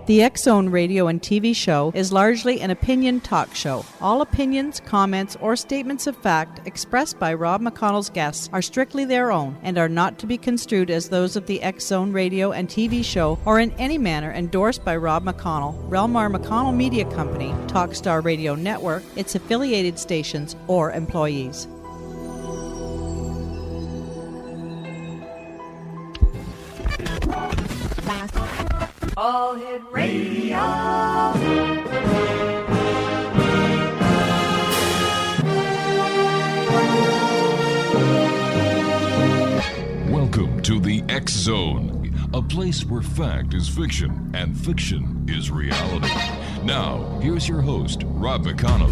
The X-Zone radio and TV show is largely an opinion talk show. All opinions, comments, or statements of fact expressed by Rob McConnell's guests are strictly their own and are not to be construed as those of the X-Zone radio and TV show or in any manner endorsed by Rob McConnell, Relmar McConnell Media Company, Talkstar Radio Network, its affiliated stations, or employees. All Hit Radio. Welcome to the X Zone, a place where fact is fiction and fiction is reality. Now, here's your host, Rob McConnell.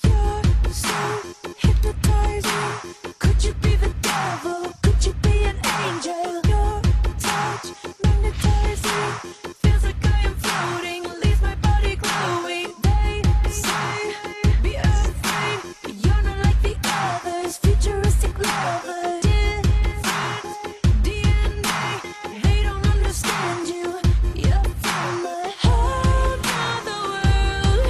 You're so hypnotizing. Could you be the devil? Could you be an angel? Your touch magnetizing. Feels like I am floating. Leaves my body glowing. They say, be afraid. You're not like the others. Futuristic lovers. Different DNA. They don't understand you. You're from a whole other world.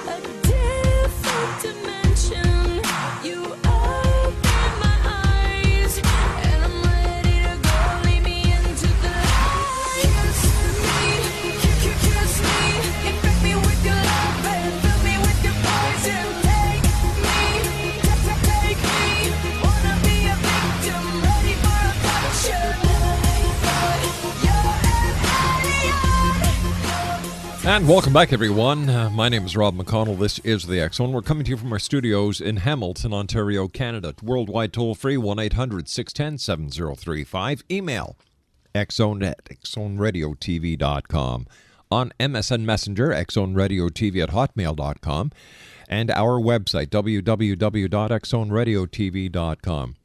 A different dimension. You open my eyes, and I'm ready to go. Lead me into the light. Kiss me, infect me with your love and fill me with your poison. Take me, take me. Wanna be a victim, ready for a puncher. And welcome back, everyone. My name is Rob McConnell. This is the X-Zone. We're coming to you from our studios in Hamilton, Ontario, Canada. Worldwide toll-free, 1-800-610-7035. Email, xzone@xzoneradiotv.com. On MSN Messenger, xzoneradiotv@hotmail.com. And our website, www.xzoneradiotv.com.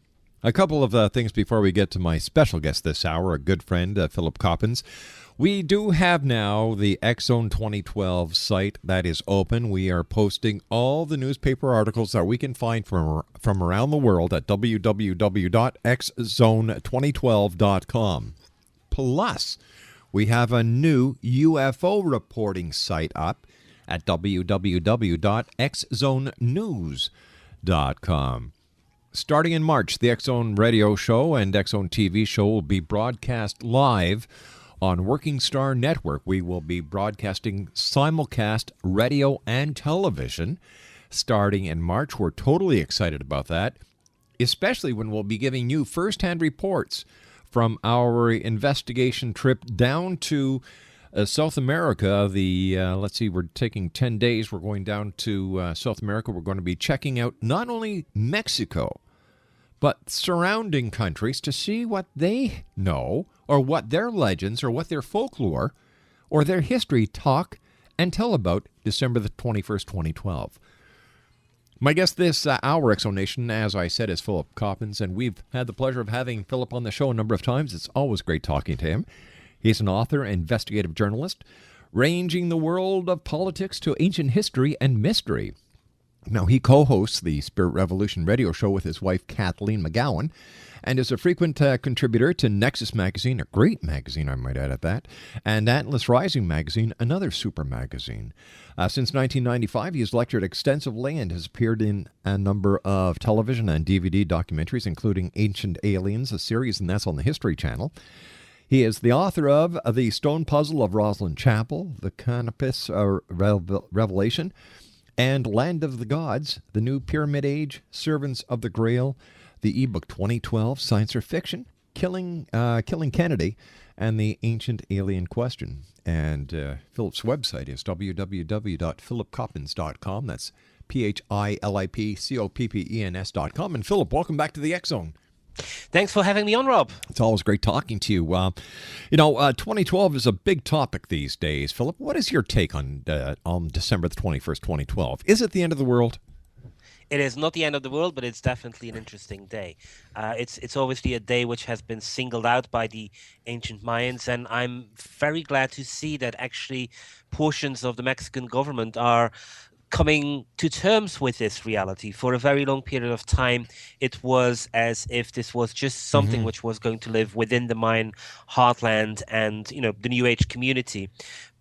A couple of things before we get to my special guest this hour, a good friend, Philip Coppens. We do have now the X-Zone 2012 site that is open. We are posting all the newspaper articles that we can find from around the world at www.xzone2012.com. Plus, we have a new UFO reporting site up at www.xzonenews.com. Starting in March, the X-Zone radio show and X-Zone TV show will be broadcast live on Working Star Network. We will be broadcasting simulcast radio and television starting in March. We're totally excited about that, especially when we'll be giving you firsthand reports from our investigation trip down to South America. We're taking 10 days. We're going down to South America. We're going to be checking out not only Mexico, but surrounding countries to see what they know or what their legends or what their folklore or their history talk and tell about December the 21st, 2012. My guest this hour, Exonation, as I said, is Philip Coppens, and we've had the pleasure of having Philip on the show a number of times. It's always great talking to him. He's an author and investigative journalist, ranging the world of politics to ancient history and mystery. Now, he co-hosts the Spirit Revolution radio show with his wife, Kathleen McGowan, and is a frequent contributor to NEXUS magazine, a great magazine, I might add at that, and Atlas Rising magazine, another super magazine. Since 1995, he has lectured extensively and has appeared in a number of television and DVD documentaries, including Ancient Aliens, a series, and that's on the History Channel. He is the author of The Stone Puzzle of Rosslyn Chapel, The Canopus Revelation, and Land of the Gods, The New Pyramid Age, Servants of the Grail, the ebook 2012, Science or Fiction, Killing Kennedy, and The Ancient Alien Question. And Philip's website is www.philipcoppens.com. That's PHILIPCOPPENS.com. And Philip, welcome back to the X-Zone. Thanks for having me on, Rob. It's always great talking to you. 2012 is a big topic these days. Philip, what is your take on December the 21st, 2012? Is it the end of the world? It is not the end of the world, but it's definitely an interesting day. It's obviously a day which has been singled out by the ancient Mayans, and I'm very glad to see that actually portions of the Mexican government are coming to terms with this reality. For a very long period of time, it was as if this was just something which was going to live within the Mayan heartland and, the New Age community.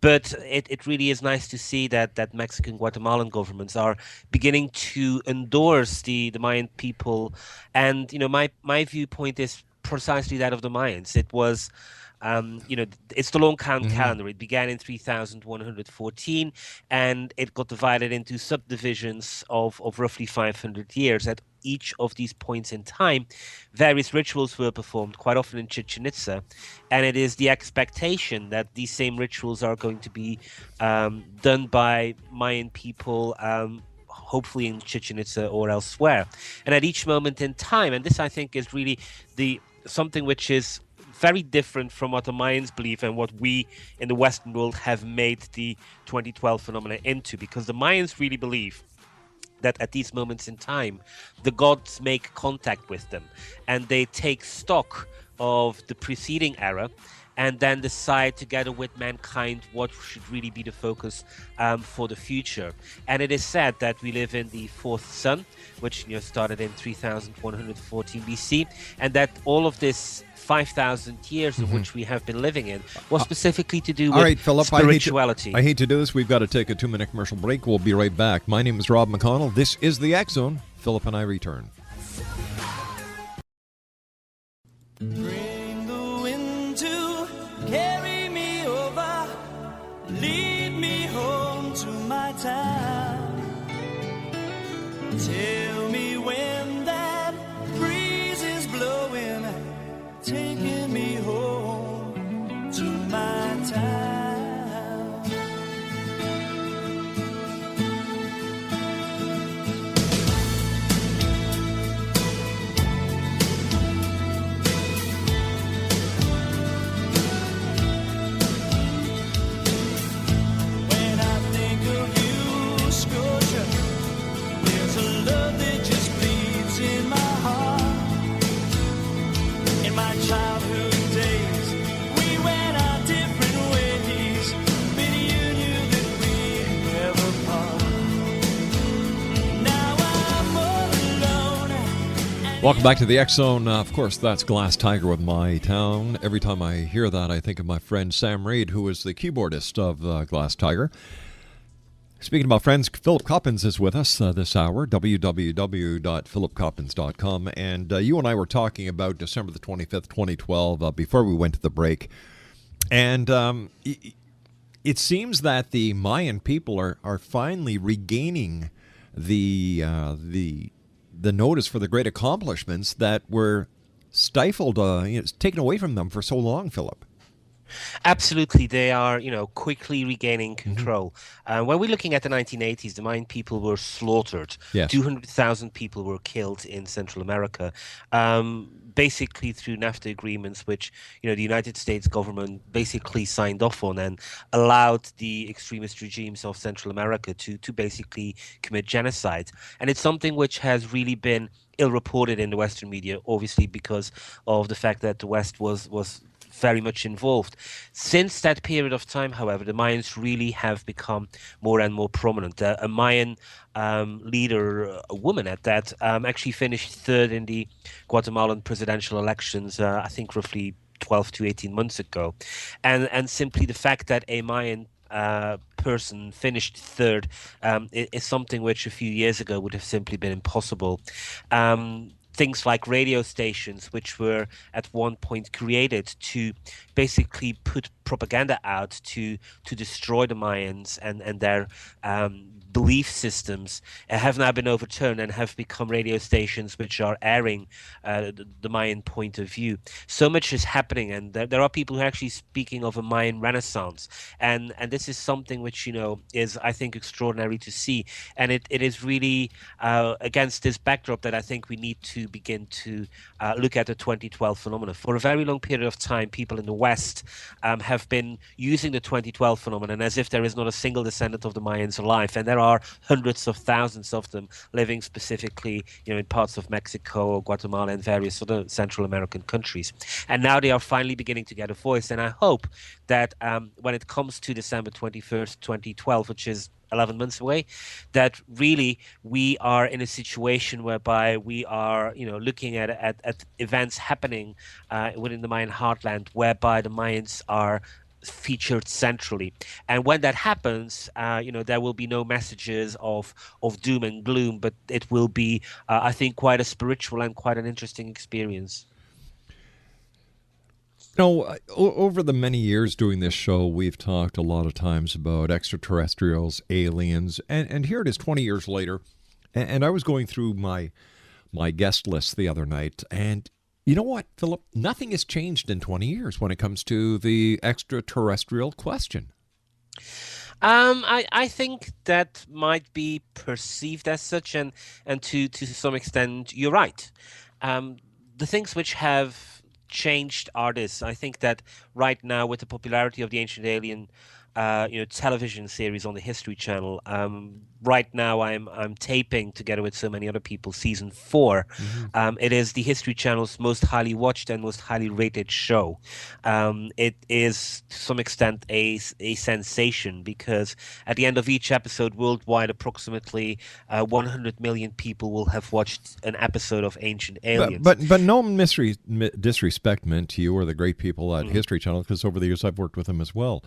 But it really is nice to see that Mexican, Guatemalan governments are beginning to endorse the Mayan people. And, my viewpoint is precisely that of the Mayans. It was, it's the long count calendar. It began in 3114, and it got divided into subdivisions of roughly 500 years. At each of these points in time, various rituals were performed, quite often in Chichen Itza, and it is the expectation that these same rituals are going to be done by Mayan people, hopefully in Chichen Itza or elsewhere. And at each moment in time, and this I think is really something which is very different from what the Mayans believe and what we in the Western world have made the 2012 phenomena into, because the Mayans really believe that at these moments in time, the gods make contact with them and they take stock of the preceding era and then decide together with mankind what should really be the focus for the future. And it is said that we live in the fourth sun, which started in 3114 BC, and that all of this 5,000 years of which we have been living in was specifically to do with all right, Philip, spirituality. I hate to do this. We've got to take a 2-minute commercial break. We'll be right back. My name is Rob McConnell. This is the X Zone. Philip and I return. Bring the wind to carry me over, lead me home to my town. Tell me when that breeze is blowing, taking me home to my town. When I think of you, Scotia, there's a love that just bleeds in my heart. In my childhood days, we went our different ways, but you knew that we'd never part. Now I'm all alone. Welcome back to the X Zone. Of course, that's Glass Tiger with My Town. Every time I hear that, I think of my friend Sam Reed, who is the keyboardist of Glass Tiger. Speaking about friends, Philip Coppens is with us this hour, www.philipcoppens.com. And you and I were talking about December the 25th, 2012, before we went to the break. And it seems that the Mayan people are finally regaining the notice for the great accomplishments that were stifled, taken away from them for so long, Philip. Absolutely, they are, quickly regaining control. When we're looking at the 1980s, the Mayan people were slaughtered. Yes. 200,000 people were killed in Central America, basically through NAFTA agreements, which the United States government basically signed off on and allowed the extremist regimes of Central America to basically commit genocide. And it's something which has really been ill-reported in the Western media, obviously because of the fact that the West was very much involved. Since that period of time, however, the Mayans really have become more and more prominent. A Mayan leader, a woman at that, actually finished third in the Guatemalan presidential elections, I think roughly 12 to 18 months ago. And simply the fact that a Mayan person finished third is something which a few years ago would have simply been impossible. Things like radio stations, which were at one point created to basically put propaganda out to destroy the Mayans and their belief systems, have now been overturned and have become radio stations which are airing the Mayan point of view. So much is happening, and there are people who are actually speaking of a Mayan renaissance, and this is something which is, I think, extraordinary to see, and it is really against this backdrop that I think we need to begin to look at the 2012 phenomena. For a very long period of time, people in the West have been using the 2012 phenomenon as if there is not a single descendant of the Mayans alive, and there are hundreds of thousands of them living specifically in parts of Mexico or Guatemala and various other Central American countries. And now they are finally beginning to get a voice, and I hope that when it comes to December 21st, 2012, which is 11 months away, that really we are in a situation whereby we are, looking at events happening within the Mayan heartland, whereby the Mayans are featured centrally. And when that happens, there will be no messages of doom and gloom, but it will be, I think, quite a spiritual and quite an interesting experience. Over the many years doing this show, we've talked a lot of times about extraterrestrials, aliens, and here it is 20 years later, and I was going through my guest list the other night, and you know what, Philip? Nothing has changed in 20 years when it comes to the extraterrestrial question. I think that might be perceived as such, and to some extent, you're right. The things which have changed are this. I think that right now, with the popularity of the Ancient Alien, television series on the History Channel, right now I'm taping together with so many other people season 4. It is the History Channel's most highly watched and most highly rated show. It is to some extent a sensation, because at the end of each episode worldwide, approximately 100 million people will have watched an episode of Ancient Aliens. But no disrespect meant to you or the great people at History Channel, because over the years I've worked with them as well.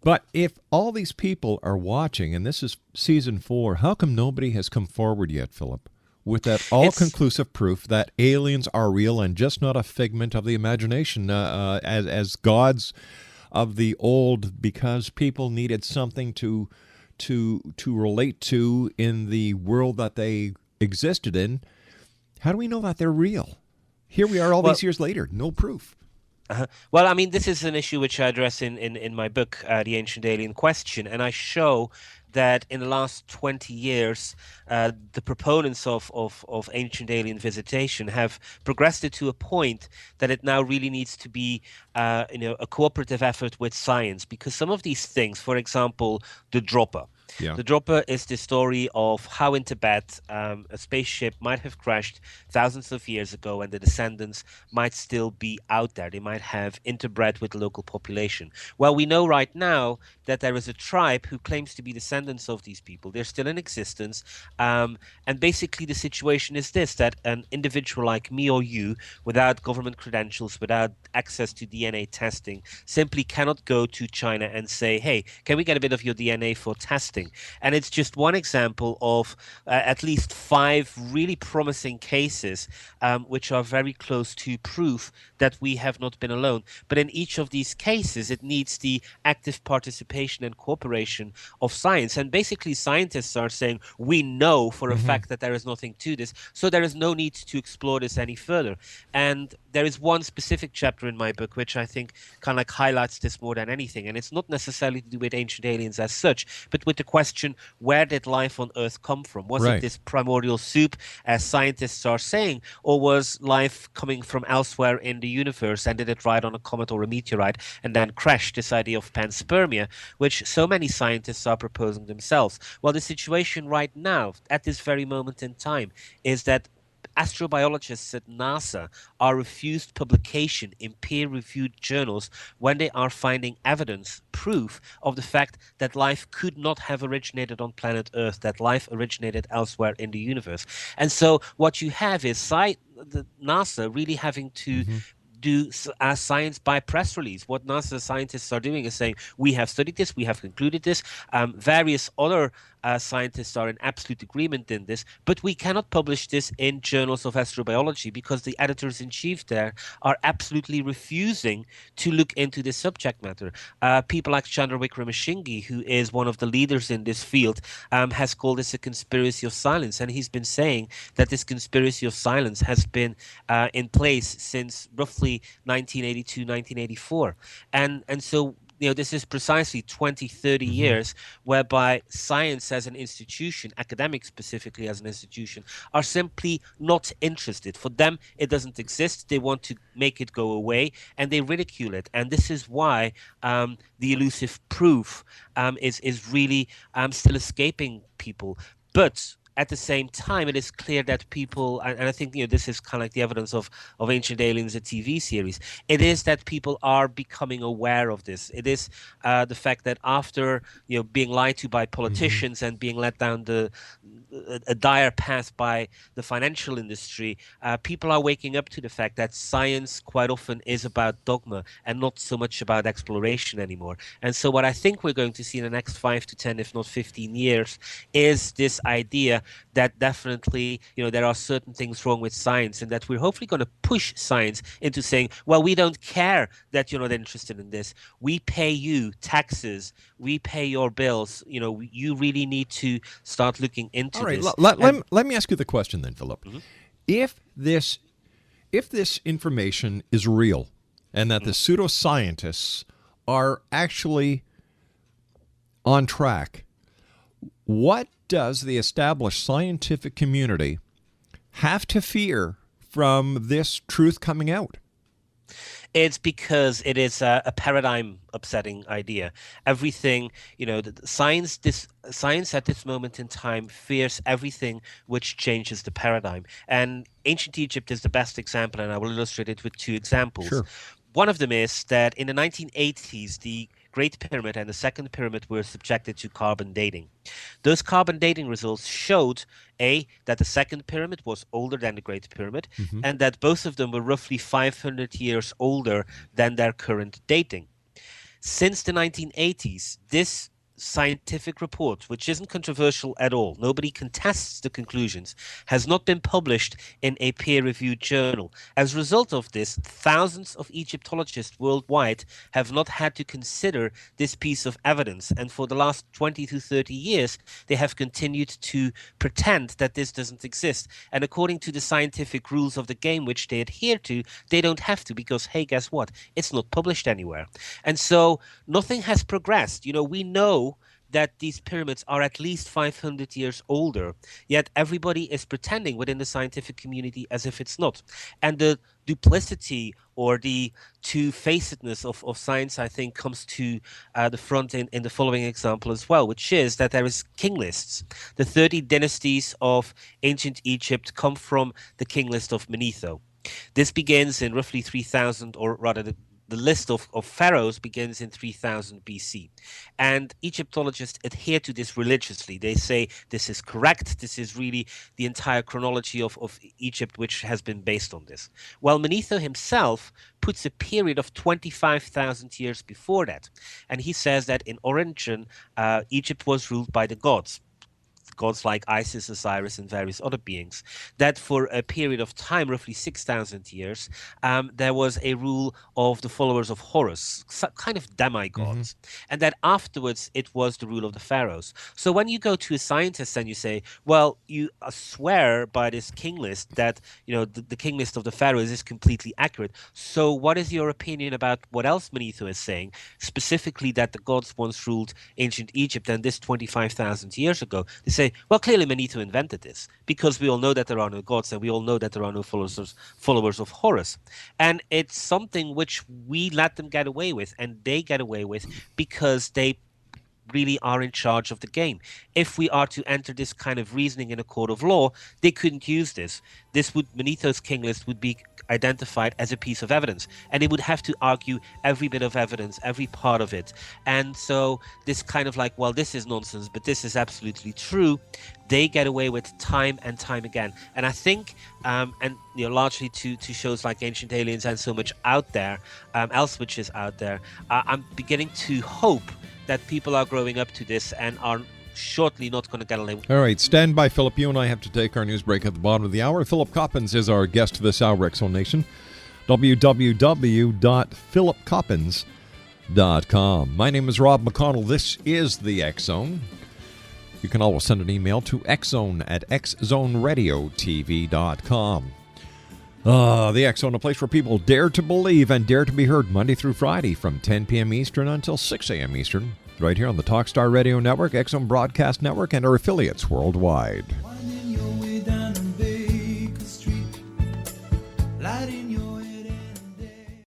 But if all these people are watching, and this is season 4, how come nobody has come forward yet, Philip, with that all-conclusive proof that aliens are real and just not a figment of the imagination as gods of the old, because people needed something to relate to in the world that they existed in? How do we know that they're real? Here we are all these years later, no proof. Well, I mean, this is an issue which I address in my book, The Ancient Alien Question, and I show that in the last 20 years, the proponents of ancient alien visitation have progressed it to a point that it now really needs to be a cooperative effort with science, because some of these things, for example, the dropper. Yeah. The dropper is the story of how in Tibet a spaceship might have crashed thousands of years ago, and the descendants might still be out there. They might have interbred with the local population. Well, we know right now that there is a tribe who claims to be descendants of these people. They're still in existence. And basically the situation is this, that an individual like me or you, without government credentials, without access to DNA testing, simply cannot go to China and say, hey, can we get a bit of your DNA for testing? And it's just one example of at least 5 really promising cases which are very close to proof that we have not been alone. But in each of these cases, it needs the active participation and cooperation of science. And basically, scientists are saying, we know for a fact that there is nothing to this, so there is no need to explore this any further. And there is one specific chapter in my book which I think kind of like highlights this more than anything. And it's not necessarily to do with ancient aliens as such, but with the question, where did life on Earth come from? Was it this primordial soup, as scientists are saying, or was life coming from elsewhere in the universe, and did it ride on a comet or a meteorite and then crash? This idea of panspermia, which so many scientists are proposing themselves. Well, the situation right now, at this very moment in time, is that astrobiologists at NASA are refused publication in peer-reviewed journals when they are finding evidence, proof of the fact that life could not have originated on planet Earth, that life originated elsewhere in the universe. And so what you have is the NASA really having to do science by press release. What NASA scientists are doing is saying, we have studied this, we have concluded this. Various other scientists are in absolute agreement in this, but we cannot publish this in journals of astrobiology because the editors-in-chief there are absolutely refusing to look into this subject matter. People like Chandra Wickramasinghe, who is one of the leaders in this field, has called this a conspiracy of silence, and he's been saying that this conspiracy of silence has been in place since roughly 1982, 1984. And so this is precisely 20, 30 years whereby science as an institution, academics specifically as an institution, are simply not interested. For them, it doesn't exist. They want to make it go away, and they ridicule it. And this is why the elusive proof is really still escaping people. But at the same time, it is clear that people, and I think this is kind of like the evidence of Ancient Aliens, a TV series. It is that people are becoming aware of this. It is the fact that after being lied to by politicians and being led down a dire path by the financial industry, people are waking up to the fact that science quite often is about dogma and not so much about exploration anymore. And so what I think we're going to see in the next 5 to 10, if not 15 years, is this idea that definitely, there are certain things wrong with science, and that we're hopefully going to push science into saying, well, we don't care that you're not interested in this. We pay you taxes. We pay your bills. You really need to start looking into All right, this. let me ask you the question then, Philip. If this information is real and that the pseudoscientists are actually on track, what does the established scientific community have to fear from this truth coming out? It's because it is a paradigm upsetting idea. Everything, science at this moment in time fears everything which changes the paradigm. And ancient Egypt is the best example, and I will illustrate it with 2 examples. Sure. One of them is that in the 1980s, the Great Pyramid and the Second Pyramid were subjected to carbon dating. Those carbon dating results showed, that the Second Pyramid was older than the Great Pyramid, and that both of them were roughly 500 years older than their current dating. Since the 1980s, this scientific report, which isn't controversial at all, nobody contests the conclusions, has not been published in a peer-reviewed journal. As a result of this, thousands of Egyptologists worldwide have not had to consider this piece of evidence, and for the last 20 to 30 years they have continued to pretend that this doesn't exist. And according to the scientific rules of the game which they adhere to, they don't have to, because hey, guess what? It's not published anywhere. And so nothing has progressed. We know that these pyramids are at least 500 years older, yet everybody is pretending within the scientific community as if it's not. And the duplicity or the two-facedness of science, I think, comes to the front in the following example as well, which is that there is king lists. The 30 dynasties of ancient Egypt come from the king list of Manetho. This begins in roughly 3000, or rather the list of pharaohs begins in 3000 BC. And Egyptologists adhere to this religiously. They say this is correct. This is really the entire chronology of Egypt, which has been based on this. Well, Manetho himself puts a period of 25,000 years before that. And he says that in origin, Egypt was ruled by the gods like Isis, Osiris, and various other beings, that for a period of time, roughly 6,000 years, there was a rule of the followers of Horus, kind of demigods, and that afterwards it was the rule of the pharaohs. So when you go to a scientist and you say, well, you swear by this king list that, the king list of the pharaohs is completely accurate, so what is your opinion about what else Manetho is saying, specifically that the gods once ruled ancient Egypt, and this 25,000 years ago? They say, well, clearly Manetho invented this, because we all know that there are no gods, and we all know that there are no followers of Horus. And it's something which we let them get away with, and they get away with because they really are in charge of the game. If we are to enter this kind of reasoning in a court of law, they couldn't use this. Manetho's king list would be identified as a piece of evidence, and they would have to argue every bit of evidence, every part of it. And so this kind of like, well, this is nonsense, but this is absolutely true, they get away with time and time again. And I think, largely to shows like Ancient Aliens and so much out there, else which is out there, I'm beginning to hope that people are growing up to this and are shortly not going to get away. All right, stand by, Philip. You and I have to take our news break at the bottom of the hour. Philip Coppens is our guest this hour, Exxon Nation. www.philipcoppens.com. My name is Rob McConnell. This is the X-Zone. You can always send an email to xzone@xzoneradiotv.com. The X-Zone, a place where people dare to believe and dare to be heard Monday through Friday from 10 p.m. Eastern until 6 a.m. Eastern, right here on the Talkstar Radio Network, X-Zone Broadcast Network, and our affiliates worldwide. Winding your way down on Baker Street, lighting your head and day.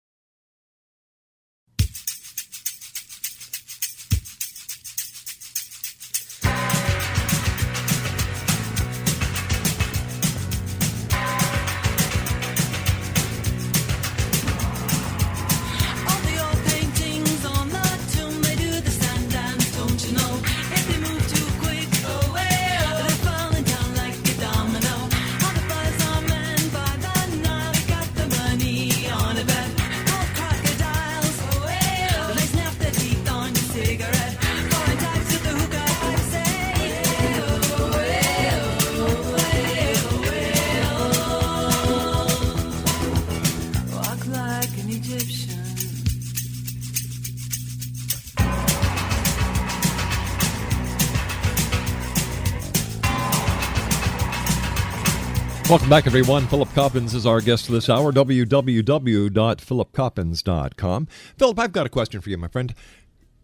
Welcome back, everyone. Philip Coppens is our guest this hour, www.philipcoppens.com. Philip, I've got a question for you, my friend.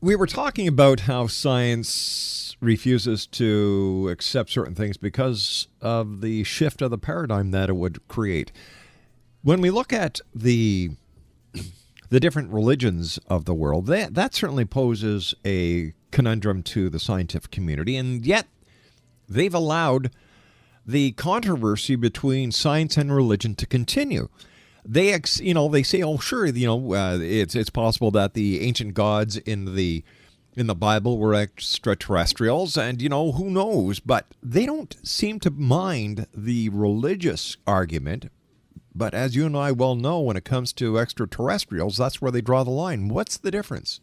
We were talking about how science refuses to accept certain things because of the shift of the paradigm that it would create. When we look at the different religions of the world, that certainly poses a conundrum to the scientific community, and yet they've allowed the controversy between science and religion to continue. They say, oh, sure, it's possible that the ancient gods in the Bible were extraterrestrials, and who knows? But they don't seem to mind the religious argument. But as you and I well know, when it comes to extraterrestrials, that's where they draw the line. What's the difference?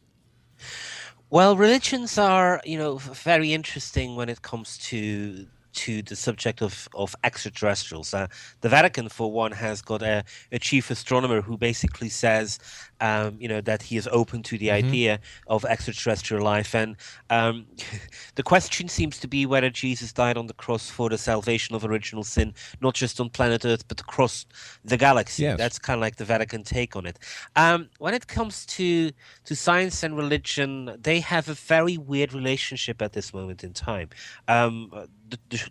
Well, religions are, very interesting when it comes to the subject of extraterrestrials. The Vatican, for one, has got a chief astronomer who basically says, that he is open to the idea of extraterrestrial life. And the question seems to be whether Jesus died on the cross for the salvation of original sin, not just on planet Earth, but across the galaxy. Yes. That's kind of like the Vatican take on it. When it comes to science and religion, they have a very weird relationship at this moment in time.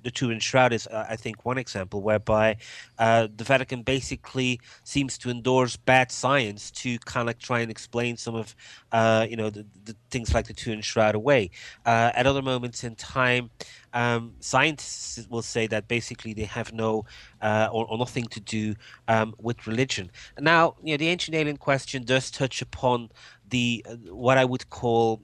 The Turin Shroud is, I think, one example whereby the Vatican basically seems to endorse bad science to kind of like try and explain some of, the things like the Turin Shroud away. At other moments in time, scientists will say that basically they have no or nothing to do with religion. Now, the ancient alien question does touch upon the what I would call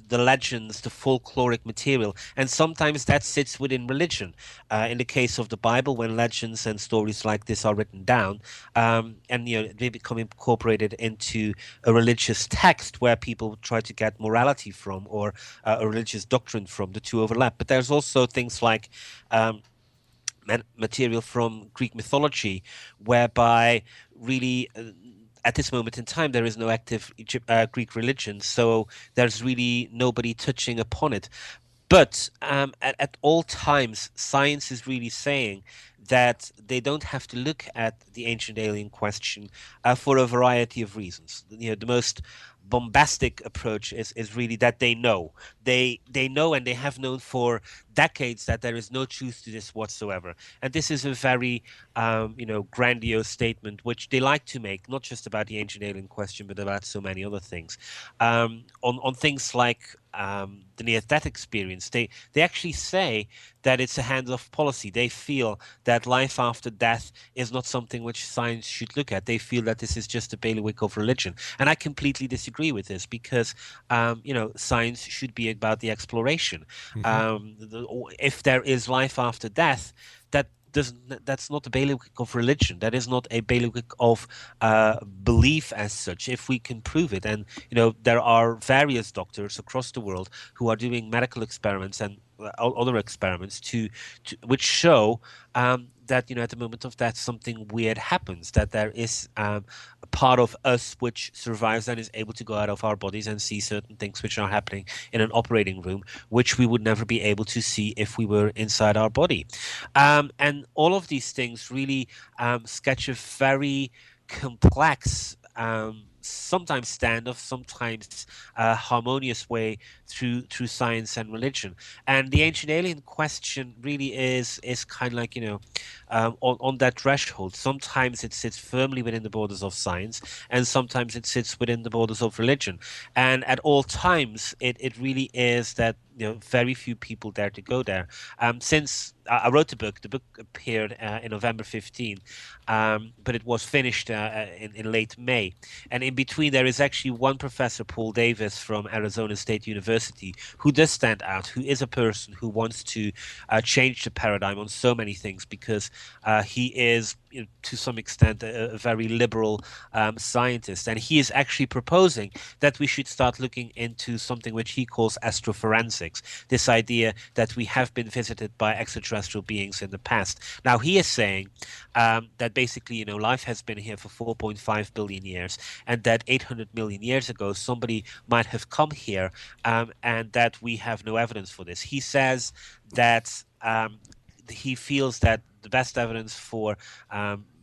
the legends, the folkloric material, and sometimes that sits within religion. In the case of the Bible, when legends and stories like this are written down, and they become incorporated into a religious text where people try to get morality from or a religious doctrine from, the two overlap. But there's also things like material from Greek mythology, whereby really at this moment in time there is no active Greek religion, so there's really nobody touching upon it. But at all times, science is really saying that they don't have to look at the ancient alien question for a variety of reasons. The most bombastic approach is really that they know. They know, and they have known for decades, that there is no truth to this whatsoever. And this is a very grandiose statement which they like to make, not just about the ancient alien question, but about so many other things. On things like the near-death experience, they actually say that it's a hands-off policy. They feel that life after death is not something which science should look at. They feel that this is just a bailiwick of religion. And I completely disagree with this because, science should be about the exploration. If there is life after death, that's not a bailiwick of religion. That is not a bailiwick of belief as such, if we can prove it. And there are various doctors across the world who are doing medical experiments and other experiments which show that at the moment of death something weird happens, that there is a part of us which survives and is able to go out of our bodies and see certain things which are happening in an operating room, which we would never be able to see if we were inside our body. And all of these things really sketch a very complex, sometimes standoff, sometimes harmonious way through science and religion. And the ancient alien question really is kind of like on that threshold. Sometimes it sits firmly within the borders of science, and sometimes it sits within the borders of religion. And at all times, it really is that very few people dare to go there. Since I wrote the book appeared in November 15, but it was finished in late May. And in between, there is actually one professor, Paul Davis from Arizona State University, who does stand out, who is a person who wants to change the paradigm on so many things, because he is, to some extent, a very liberal scientist. And he is actually proposing that we should start looking into something which he calls astroforensics, this idea that we have been visited by extraterrestrial beings in the past. Now, he is saying that basically, life has been here for 4.5 billion years, and that 800 million years ago, somebody might have come here, and that we have no evidence for this. He says that he feels that the best evidence for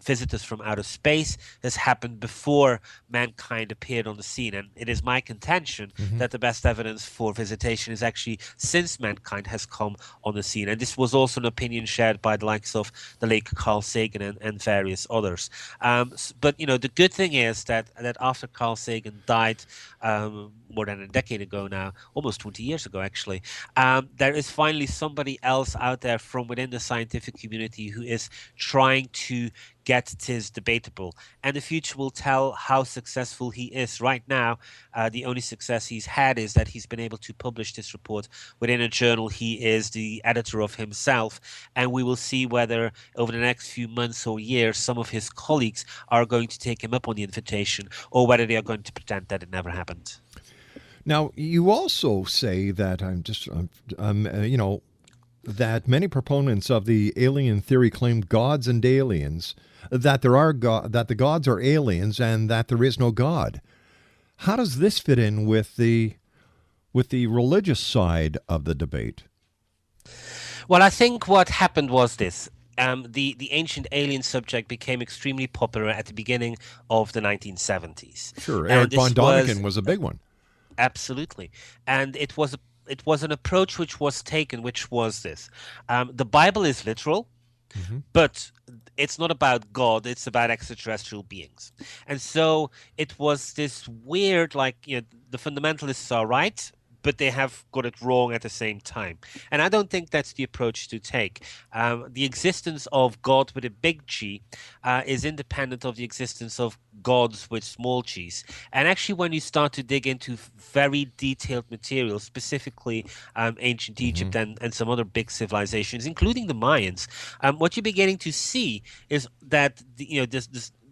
visitors from outer space has happened before mankind appeared on the scene. And it is my contention that the best evidence for visitation is actually since mankind has come on the scene. And this was also an opinion shared by the likes of the late Carl Sagan and various others. But, the good thing is that after Carl Sagan died more than a decade ago now, almost 20 years ago, actually, there is finally somebody else out there from within the scientific community who is trying to get this debatable, and the future will tell how successful he is. Right now, the only success he's had is that he's been able to publish this report within a journal he is the editor of himself, and we will see whether over the next few months or years some of his colleagues are going to take him up on the invitation, or whether they are going to pretend that it never happened. Now, you also say that that many proponents of the alien theory claim gods and aliens, that the gods are aliens and that there is no God. How does this fit in with the religious side of the debate? Well, I think what happened was this. The ancient alien subject became extremely popular at the beginning of the 1970s. Sure, Eric von Däniken was a big one. Absolutely. And it was an approach which was taken, which was this. The Bible is literal, but it's not about God, it's about extraterrestrial beings. And so it was this weird, the fundamentalists are right, but they have got it wrong at the same time. And I don't think that's the approach to take. The existence of God with a big G is independent of the existence of gods with small g's. And actually, when you start to dig into very detailed material, specifically ancient Egypt and some other big civilizations, including the Mayans, what you're beginning to see is that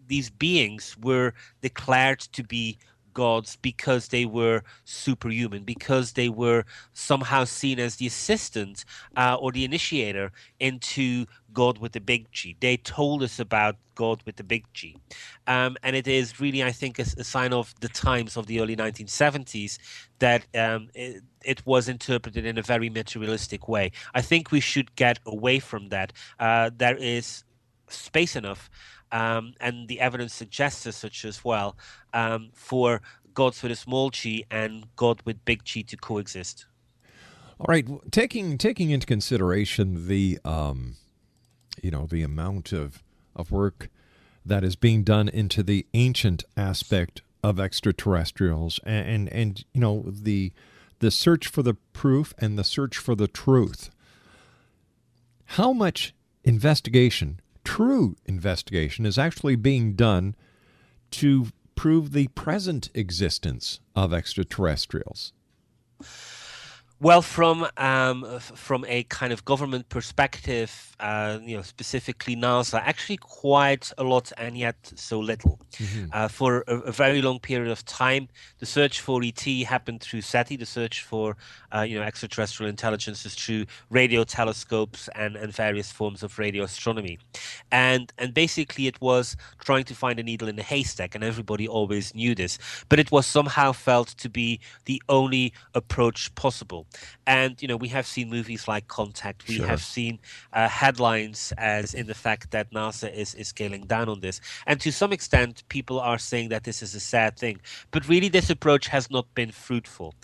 these beings were declared to be gods because they were superhuman, because they were somehow seen as the assistant or the initiator into God with the big G. They told us about God with the big G. And it is really, I think, a sign of the times of the early 1970s that it was interpreted in a very materialistic way. I think we should get away from that. There is space enough, and the evidence suggests as such as well, for gods with a small g and God with big G to coexist. All right, taking into consideration the the amount of work that is being done into the ancient aspect of extraterrestrials, and the search for the proof and the search for the truth. How much investigation, true investigation, is actually being done to prove the present existence of extraterrestrials? Well, from a kind of government perspective, specifically NASA, actually quite a lot and yet so little. For a very long period of time, the search for ET happened through SETI, the search for extraterrestrial intelligences through radio telescopes and various forms of radio astronomy. And basically it was trying to find a needle in a haystack, and everybody always knew this. But it was somehow felt to be the only approach possible. And, we have seen movies like Contact. We have seen headlines as in the fact that NASA is scaling down on this. And to some extent, people are saying that this is a sad thing. But really, this approach has not been fruitful.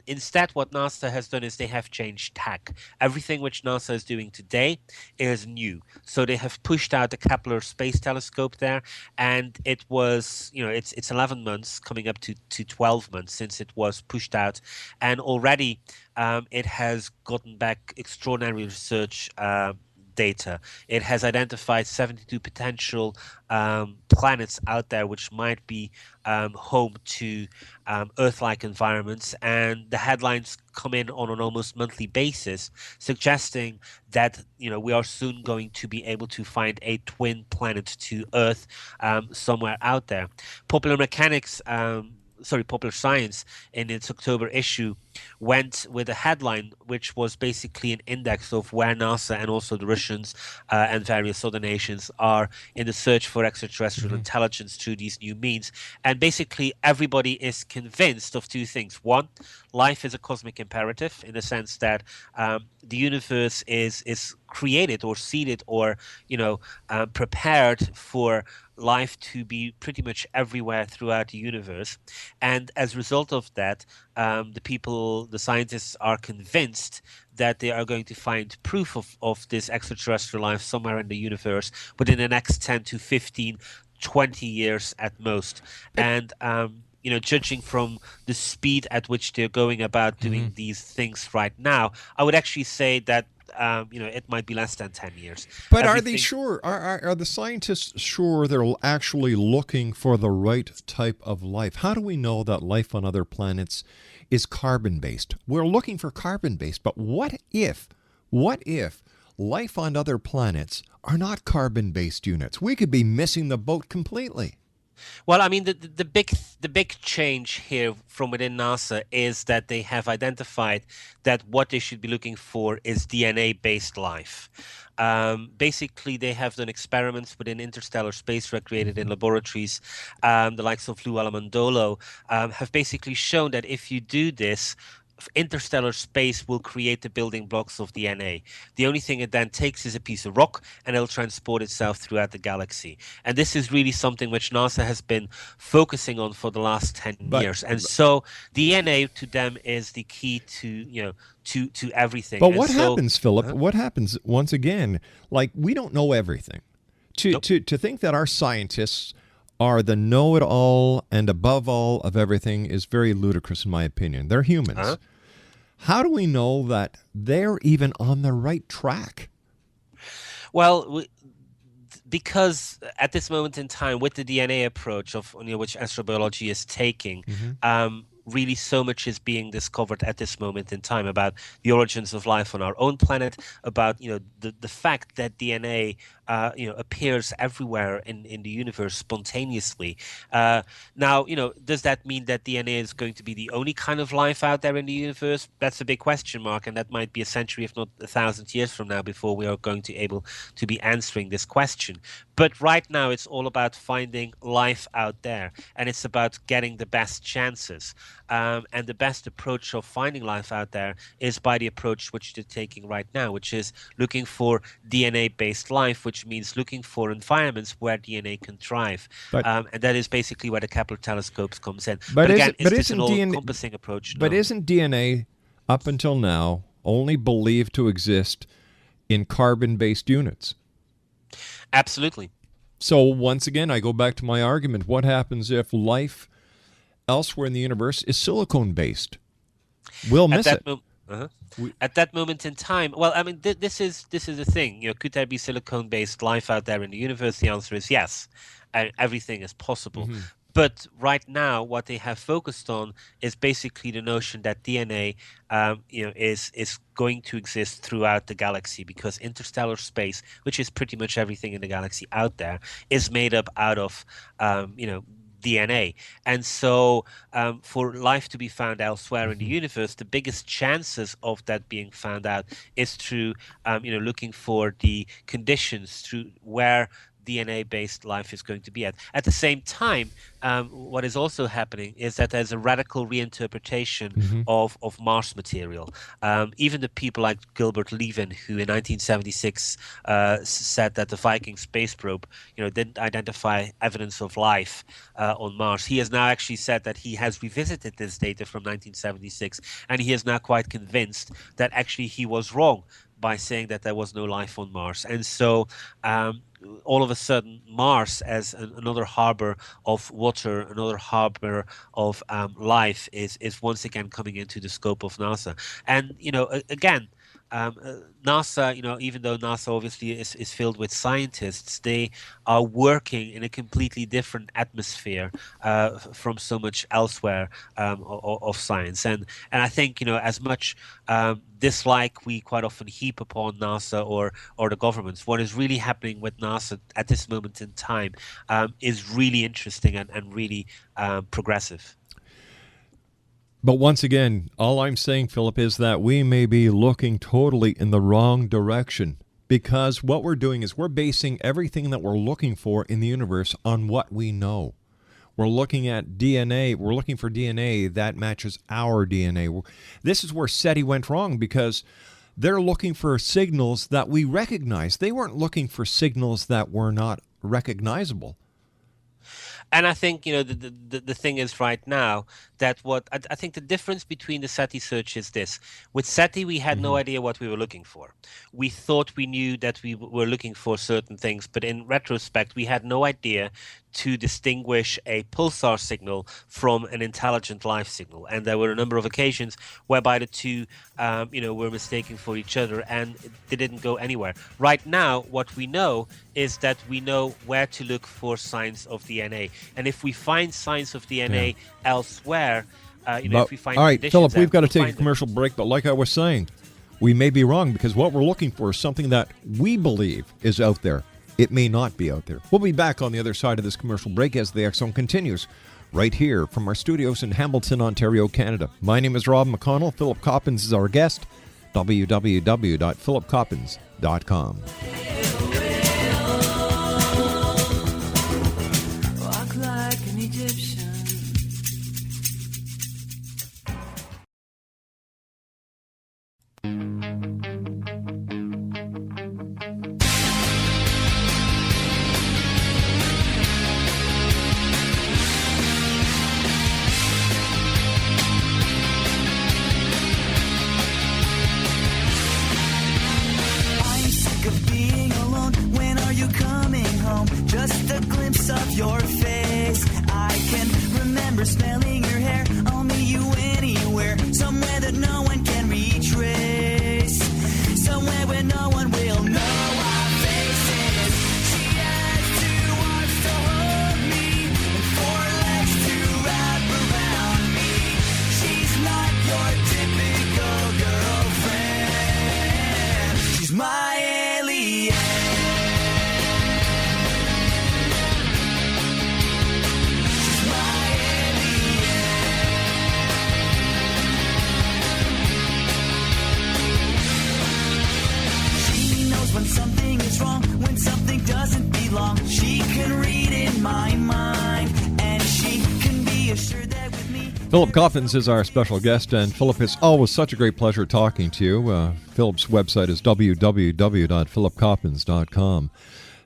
Instead, what NASA has done is they have changed tack. Everything which NASA is doing today is new. So they have pushed out the Kepler Space Telescope there, and it was, it's 11 months, coming up to 12 months since it was pushed out. And already it has gotten back extraordinary research data. It has identified 72 potential planets out there which might be home to Earth-like environments, and the headlines come in on an almost monthly basis, suggesting that we are soon going to be able to find a twin planet to Earth somewhere out there. Popular Science, in its October issue, went with a headline which was basically an index of where NASA and also the Russians and various other nations are in the search for extraterrestrial intelligence through these new means. And basically, everybody is convinced of two things. One, life is a cosmic imperative in the sense that the universe is created or seeded or prepared for life to be pretty much everywhere throughout the universe. And as a result of that, the scientists are convinced that they are going to find proof of this extraterrestrial life somewhere in the universe within the next 10 to 15, 20 years at most. And judging from the speed at which they're going about doing these things right now, I would actually say that it might be less than 10 years. But are they sure? Are the scientists sure they're actually looking for the right type of life? How do we know that life on other planets is carbon-based? We're looking for carbon-based, but what if life on other planets are not carbon-based units? We could be missing the boat completely. Well, I mean, the big change here from within NASA is that they have identified that what they should be looking for is DNA-based life. Basically, they have done experiments within interstellar space recreated in laboratories. The likes of Lou Alamandolo have basically shown that if you do this, interstellar space will create the building blocks of DNA. The only thing it then takes is a piece of rock and it'll transport itself throughout the galaxy. And this is really something which NASA has been focusing on for the last 10 years. And so DNA to them is the key to everything. But what happens, Philip? What happens once again? Like, we don't know everything. To think that our scientists are the know-it-all and above all of everything is very ludicrous in my opinion. They're humans. How do we know that they're even on the right track? Well, because at this moment in time, with the DNA approach of which astrobiology is taking, really so much is being discovered at this moment in time about the origins of life on our own planet, about the fact that DNA appears everywhere in the universe spontaneously. Now, does that mean that DNA is going to be the only kind of life out there in the universe? That's a big question mark, and that might be a century, if not 1,000 years from now, before we are going to be able to be answering this question. But right now, it's all about finding life out there, and it's about getting the best chances. And the best approach of finding life out there is by the approach which they're taking right now, which is looking for DNA-based life, which means looking for environments where DNA can thrive. And that is basically where the Kepler telescopes comes in. But again, it's an all-encompassing approach. But isn't DNA, up until now, only believed to exist in carbon-based units? Absolutely. So once again, I go back to my argument. What happens if life elsewhere in the universe is silicone-based? We'll miss it. At that moment in time, well, I mean, this is the thing. Could there be silicone-based life out there in the universe? The answer is yes. Everything is possible. But right now, what they have focused on is basically the notion that DNA, is going to exist throughout the galaxy, because interstellar space, which is pretty much everything in the galaxy out there, is made up out of, DNA. And so for life to be found elsewhere in the universe, the biggest chances of that being found out is through, looking for the conditions through where DNA-based life is going to be at. At the same time, what is also happening is that there's a radical reinterpretation of Mars material. Even the people like Gilbert Levin, who in 1976 said that the Viking space probe, didn't identify evidence of life on Mars. He has now actually said that he has revisited this data from 1976, and he is now quite convinced that actually he was wrong by saying that there was no life on Mars. And so all of a sudden, Mars as another harbor of water, another harbor of life is once again coming into the scope of NASA. And, again, NASA, even though NASA obviously is filled with scientists, they are working in a completely different atmosphere from so much elsewhere of science. And I think, as much dislike we quite often heap upon NASA or the governments, what is really happening with NASA at this moment in time is really interesting and really progressive. But once again, all I'm saying, Philip, is that we may be looking totally in the wrong direction, because what we're doing is we're basing everything that we're looking for in the universe on what we know. We're looking at DNA. We're looking for DNA that matches our DNA. This is where SETI went wrong, because they're looking for signals that we recognize. They weren't looking for signals that were not recognizable. And I think, the thing is right now that I think the difference between the SETI search is this. With SETI, we had no idea what we were looking for. We thought we knew that we were looking for certain things, but in retrospect, we had no idea to distinguish a pulsar signal from an intelligent life signal. And there were a number of occasions whereby the two, were mistaken for each other, and they didn't go anywhere. Right now, what we know is that we know where to look for signs of DNA. And if we find signs of DNA elsewhere, if we find all right, conditions Philip, we've got to we'll take a find them. commercial break, but like I was saying, we may be wrong, because what we're looking for is something that we believe is out there. It may not be out there. We'll be back on the other side of this commercial break as the X Zone continues, right here from our studios in Hamilton, Ontario, Canada. My name is Rob McConnell. Philip Coppens is our guest. www.philipcoppens.com. Walk like an Egyptian. I'm sick of being alone. When are you coming home? Just a glimpse of your face. I can remember smelling your hair. I'll meet you anywhere. Somewhere that no one can retrace. Somewhere where no one will know our faces. She has two arms to hold me and four legs to wrap around me. She's not your typical girlfriend. She's my alien. She's my alien. She knows when something is wrong, when something doesn't belong. She can read in my mind, and she can be assured that with me. Philip Coppens is our special guest, and Philip, it's always such a great pleasure talking to you. Philip's website is www.philipcoppens.com.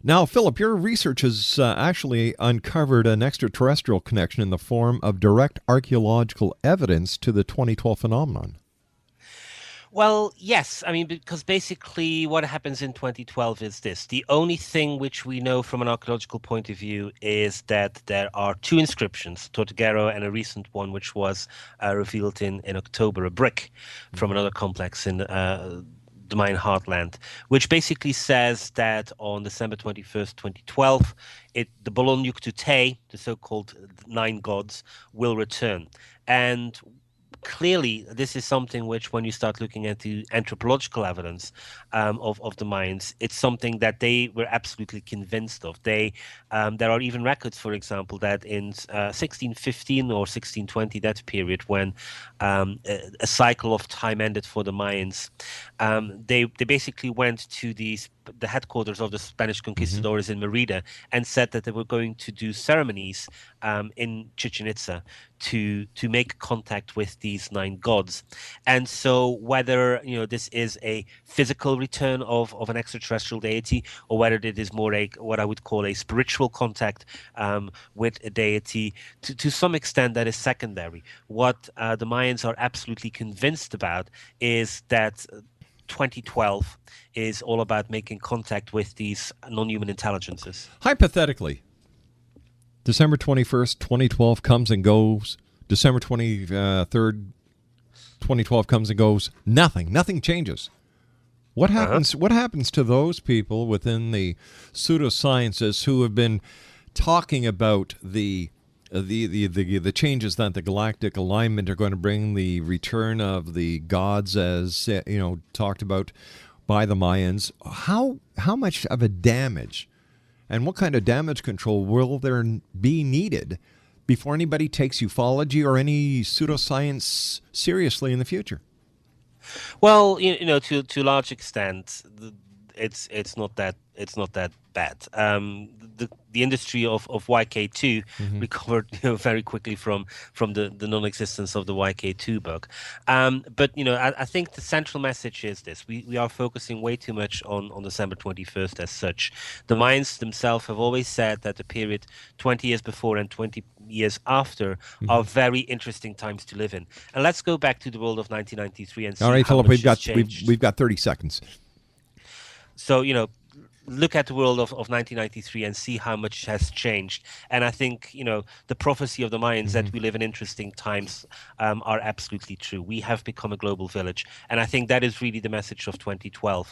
Now, Philip, your research has actually uncovered an extraterrestrial connection in the form of direct archaeological evidence to the 2012 phenomenon. Well, yes. I mean, because basically what happens in 2012 is this. The only thing which we know from an archaeological point of view is that there are two inscriptions, Tortuguero and a recent one which was revealed in October, a brick from another complex in the Mayan heartland, which basically says that on December 21st, 2012, the Bolonyuk Te, the so-called nine gods, will return. And clearly, this is something which, when you start looking at the anthropological evidence of the Mayans, it's something that they were absolutely convinced of. There are even records, for example, that in 1615 or 1620, that period when a cycle of time ended for the Mayans, they basically went to the headquarters of the Spanish conquistadors in Merida and said that they were going to do ceremonies in Chichen Itza to make contact with these nine gods. And so whether this is a physical return of an extraterrestrial deity, or whether it is more what I would call a spiritual contact with a deity, to some extent that is secondary. What the Mayans are absolutely convinced about is that 2012 is all about making contact with these non-human intelligences. Hypothetically, December 21st, 2012 comes and goes. December 23rd, 2012 comes and goes. Nothing changes. What happens? What happens to those people within the pseudosciences who have been talking about the changes that the galactic alignment are going to bring, the return of the gods, as talked about by the Mayans? How much of a damage, and what kind of damage control will there be needed before anybody takes ufology or any pseudoscience seriously in the future? Well, to a large extent, it's not that bad. The industry of YK2 recovered very quickly from the non-existence of the YK2 book. But I think the central message is this: we are focusing way too much on December 21st as such. The Mayans themselves have always said that the period 20 years before and 20 years after are very interesting times to live in. And let's go back to the world of 1993 and see All right, how Philip, much has changed. we've got 30 seconds. So, look at the world of 1993 and see how much has changed. And I think, the prophecy of the Mayans that we live in interesting times are absolutely true. We have become a global village. And I think that is really the message of 2012.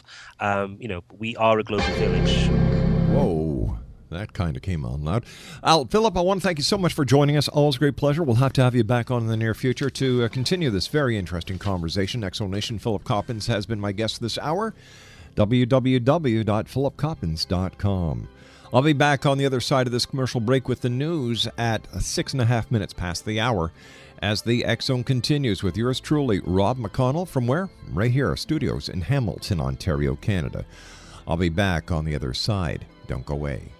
We are a global village. Whoa. That kind of came on loud. Philip, I want to thank you so much for joining us. Always a great pleasure. We'll have to have you back on in the near future to continue this very interesting conversation. Exonation, Philip Coppens has been my guest this hour. www.philipcoppens.com. I'll be back on the other side of this commercial break with the news at 6.5 minutes past the hour as the X Zone continues with yours truly, Rob McConnell, from where? Right here, our studios in Hamilton, Ontario, Canada. I'll be back on the other side. Don't go away.